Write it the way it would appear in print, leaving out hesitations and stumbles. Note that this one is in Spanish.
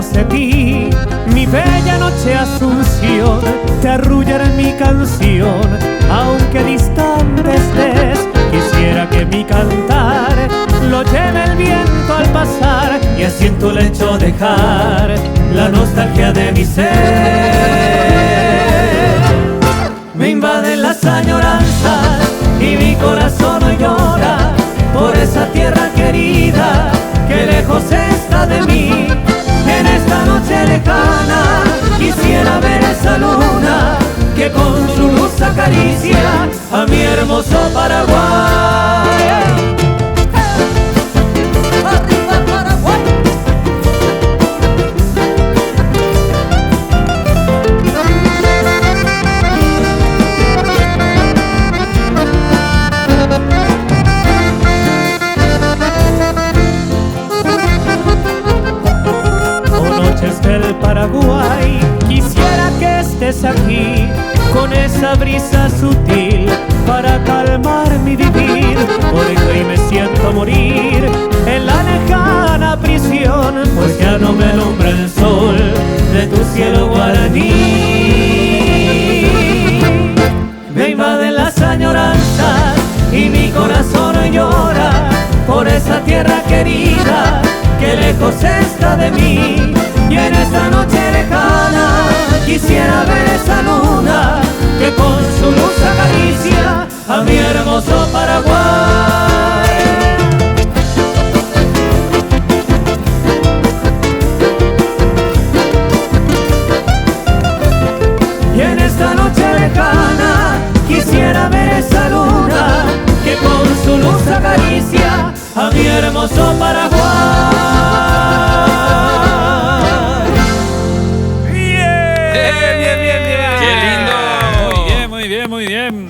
lejos de ti, mi bella noche Asunción, te arrullará en mi canción, aunque distante estés. Quisiera que mi cantar lo lleve el viento al pasar, y así en tu lecho dejar la nostalgia de mi ser. Me invaden las añoranzas y mi corazón hoy llora por esa tierra querida que lejos está de mí. En esta noche lejana quisiera ver esa luna que con su luz acaricia a mi hermoso Paraguay. ¡Arriba Paraguay! Del Paraguay, quisiera que estés aquí con esa brisa sutil para calmar mi vivir, porque hoy me siento morir en la lejana prisión, pues ya no me alumbra el sol de tu cielo guaraní. Me invaden las añoranzas y mi corazón hoy llora por esa tierra querida que lejos está de mí. Y en esta noche lejana quisiera ver esa luna que con su luz acaricia a mi hermoso Paraguay. Y en esta noche lejana quisiera ver esa luna que con su luz acaricia a mi hermoso Paraguay.